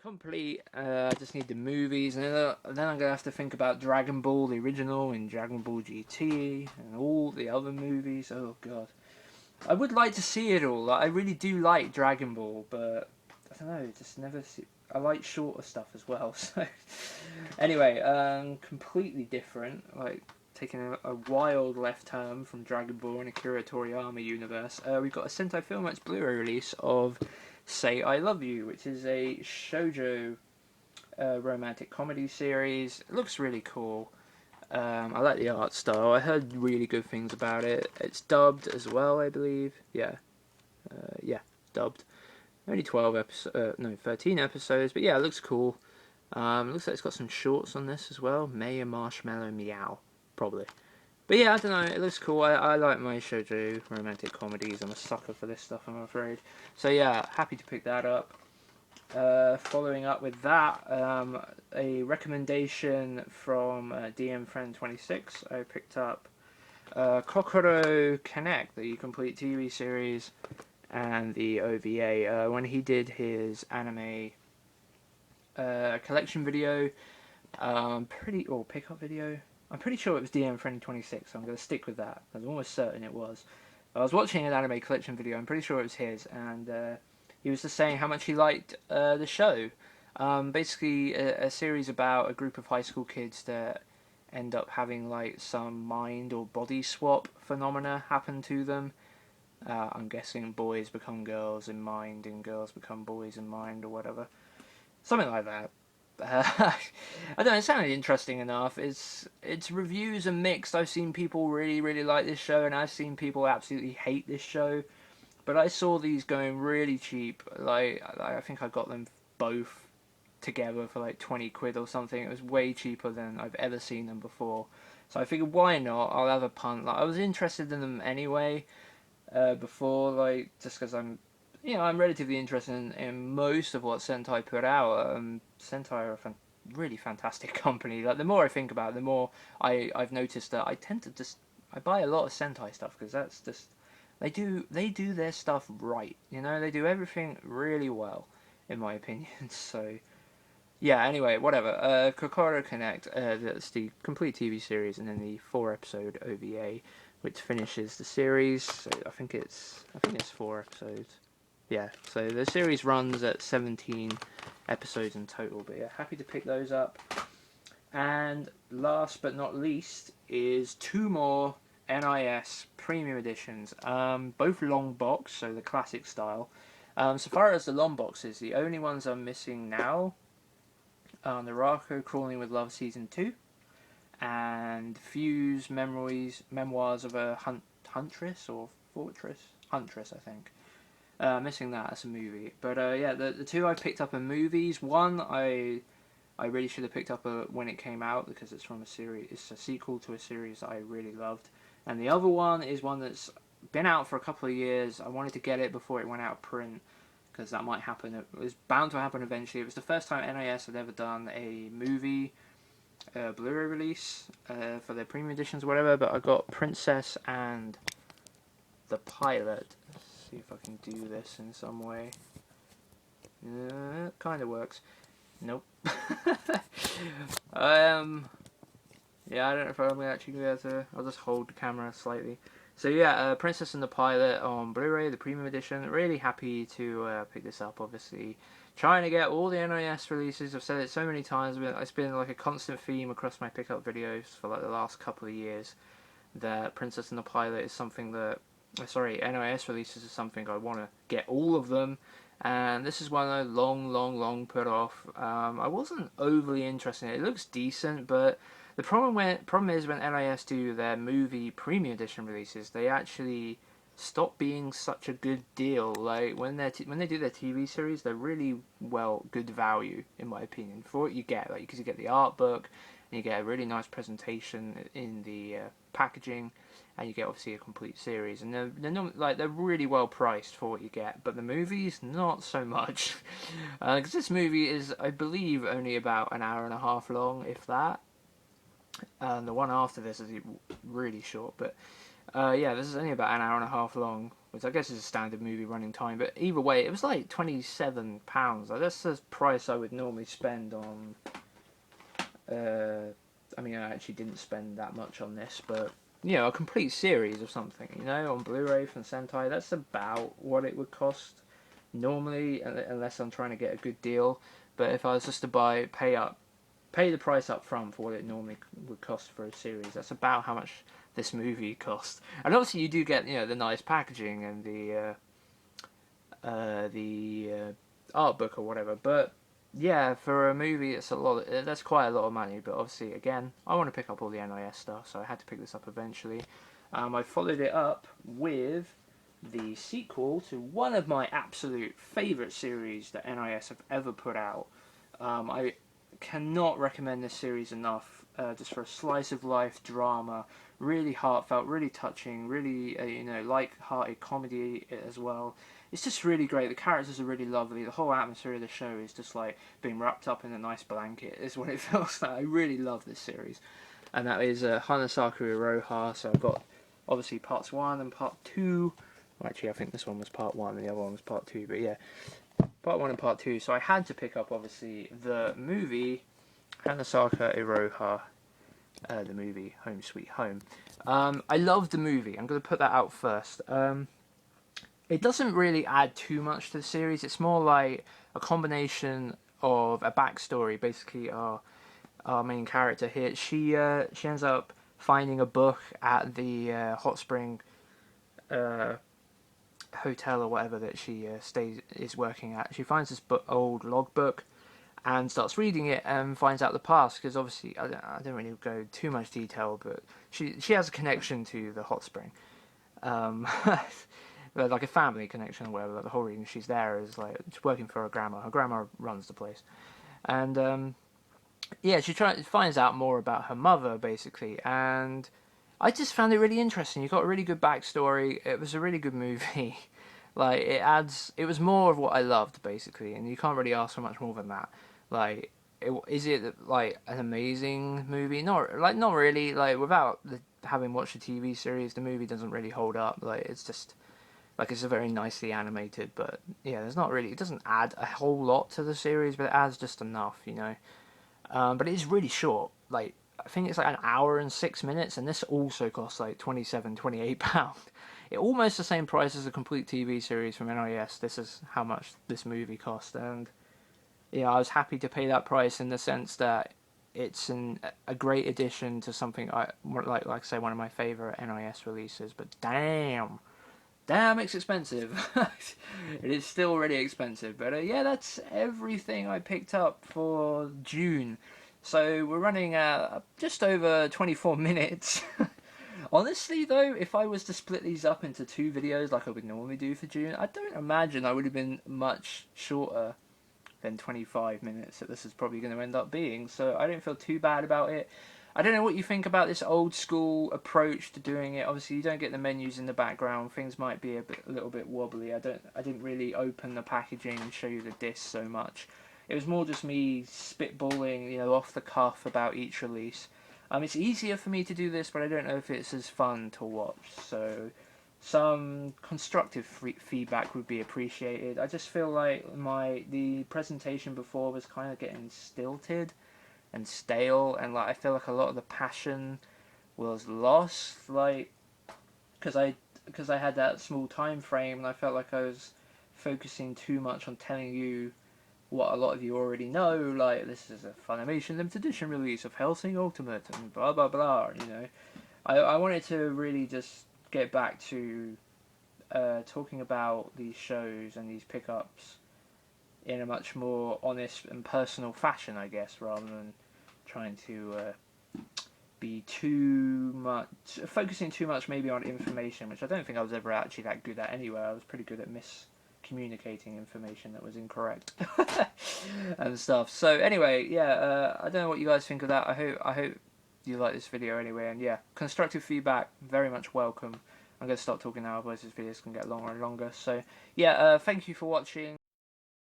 complete. I just need the movies, and then I'm gonna have to think about Dragon Ball, the original, and Dragon Ball GT, and all the other movies. Oh god, I would like to see it all. Like, I really do like Dragon Ball, but I don't know, just never see. I like shorter stuff as well. So anyway, completely different. Like taking a wild left turn from Dragon Ball and Akira Toriyama universe. We've got a Sentai Filmworks Blu-ray release of Say I Love You, which is a shoujo romantic comedy series. It looks really cool. I like the art style. I heard really good things about it. It's dubbed as well, I believe. Yeah, dubbed. Only 12 episodes, no, 13 episodes, but yeah, it looks cool. Looks like it's got some shorts on this as well. May and Marshmallow Meow, probably. But yeah, I don't know, it looks cool. I like my shoujo romantic comedies. I'm a sucker for this stuff, I'm afraid. So yeah, happy to pick that up. Following up with that, a recommendation from DM Friend 26. I picked up Kokoro Connect, the complete TV series, and the OVA. When he did his anime collection video, or pickup video. I'm pretty sure it was DM Friend 26, so I'm going to stick with that. I was almost certain it was. I was watching an anime collection video. I'm pretty sure it was his, and he was just saying how much he liked the show. Basically, a series about a group of high school kids that end up having like some mind or body swap phenomena happen to them. I'm guessing boys become girls in mind and girls become boys in mind or whatever. Something like that. I don't know, it sounded interesting enough. Its reviews are mixed. I've seen people really, really like this show, and I've seen people absolutely hate this show. But I saw these going really cheap. Like, I think I got them both together for like 20 quid or something. It was way cheaper than I've ever seen them before. So I figured, why not? I'll have a punt. Like, I was interested in them anyway, before, like, just because I'm relatively interested in most of what Sentai put out. Sentai are a really fantastic company. Like, the more I think about it, the more I've noticed that I tend to I buy a lot of Sentai stuff because that's just they do their stuff right. You know, they do everything really well, in my opinion. So yeah. Anyway, whatever. Kokoro Connect. That's the complete TV series, and then the 4-episode OVA, which finishes the series. So I think it's 4 episodes. Yeah, so the series runs at 17 episodes in total, but yeah, happy to pick those up. And last but not least is 2 more NIS premium editions, both long box, so the classic style. So far as the long boxes, the only ones I'm missing now are Narako Crawling with Love Season 2 and Fuse Memoirs of a Huntress or Fortress? Huntress, I think. Missing that as a movie, but yeah, the 2 I picked up are movies. One I really should have picked up when it came out because it's from a series. It's a sequel to a series that I really loved, and the other one is one that's been out for a couple of years. I wanted to get it before it went out of print because that might happen. It was bound to happen eventually. It was the first time NIS had ever done a movie Blu-ray release for their premium editions or whatever. But I got Princess and the Pilot. See if I can do this in some way. It kind of works. Nope. Yeah, I don't know if I'm actually going to be able to. I'll just hold the camera slightly. So yeah, Princess and the Pilot on Blu-ray, the premium edition. Really happy to pick this up, obviously. Trying to get all the NIS releases. I've said it so many times, but it's been like a constant theme across my pickup videos for like the last couple of years. That Princess and the Pilot is something that NIS releases is something I want to get all of them, and this is one I long put off. I wasn't overly interested in it. It looks decent, but the problem is when NIS do their movie premium edition releases, they actually stop being such a good deal. Like when they do their TV series, they're really good value in my opinion for what you get. Like because you get the art book, and you get a really nice presentation in the packaging, and you get obviously a complete series, and they're really well priced for what you get. But the movies, not so much, because this movie is, I believe, only about an hour and a half long, if that. And the one after this is really short, but yeah, this is only about an hour and a half long, which I guess is a standard movie running time. But either way, it was like £27. Like, that's the price I would normally spend on. I mean, I actually didn't spend that much on this, but a complete series of something, on Blu-ray from Sentai. That's about what it would cost normally, unless I'm trying to get a good deal. But if I was just to pay the price up front for what it normally would cost for a series, that's about how much this movie cost. And obviously, you do get the nice packaging and the art book or whatever. But yeah, for a movie, that's quite a lot of money. But obviously, again, I want to pick up all the NIS stuff, so I had to pick this up eventually. I followed it up with the sequel to one of my absolute favourite series that NIS have ever put out. I cannot recommend this series enough, just for a slice of life drama, really heartfelt, really touching, really light-hearted comedy as well. It's just really great. The characters are really lovely. The whole atmosphere of the show is just like being wrapped up in a nice blanket is what it feels like. I really love this series, and that is Hanasaku Iroha. So I've got obviously parts 1 and part 2. Well, actually, I think this one was part 1 and the other one was part 2, but yeah, part 1 and part 2. So I had to pick up, obviously, the movie Hanasaka Iroha, the movie Home Sweet Home. I love the movie. I'm going to put that out first. It doesn't really add too much to the series. It's more like a combination of a backstory. Basically, our main character here, she ends up finding a book at the hot spring hotel or whatever that she is working at. She finds this old logbook and starts reading it and finds out the past, because obviously I don't really go too much detail, but she has a connection to the hot spring, like a family connection or whatever. Like, the whole reason she's there is like she's working for her grandma. Her grandma runs the place, and she finds out more about her mother basically, and I just found it really interesting. You got a really good backstory. It was a really good movie. Like, it was more of what I loved basically, and you can't really ask for much more than that. Like, is it like an amazing movie? Not really. Like, without having watched the TV series, the movie doesn't really hold up. Like, it's just like, it's a very nicely animated, but yeah, it doesn't add a whole lot to the series, but it adds just enough, But it is really short. Like, I think it's like an hour and 6 minutes, and this also costs like £28. It almost the same price as a complete TV series from NIS. This is how much this movie cost, and I was happy to pay that price in the sense that it's a great addition to something like say one of my favorite NIS releases. But damn, it's expensive. It is still really expensive, but that's everything I picked up for June. So we're running just over 24 minutes. Honestly, though, if I was to split these up into 2 videos like I would normally do for June, I don't imagine I would have been much shorter than 25 minutes that this is probably going to end up being. So I don't feel too bad about it. I don't know what you think about this old school approach to doing it. Obviously, you don't get the menus in the background. Things might be a little bit wobbly. I didn't really open the packaging and show you the disc so much. It was more just me spitballing, off the cuff about each release. It's easier for me to do this, but I don't know if it's as fun to watch. So some constructive feedback would be appreciated. I just feel like the presentation before was kind of getting stilted and stale, and like I feel like a lot of the passion was lost, like because I had that small time frame, and I felt like I was focusing too much on telling you what a lot of you already know, like this is a Funimation limited edition release of Hellsing Ultimate and blah blah blah. I wanted to really just get back to talking about these shows and these pickups in a much more honest and personal fashion, I guess, rather than trying to be focusing too much maybe on information, which I don't think I was ever actually that good at anyway. I was pretty good at miscommunicating information that was incorrect and stuff. So anyway, I don't know what you guys think of that. I hope you like this video anyway, and constructive feedback very much welcome. I'm going to stop talking now, otherwise this video is going to get longer and longer. So thank you for watching.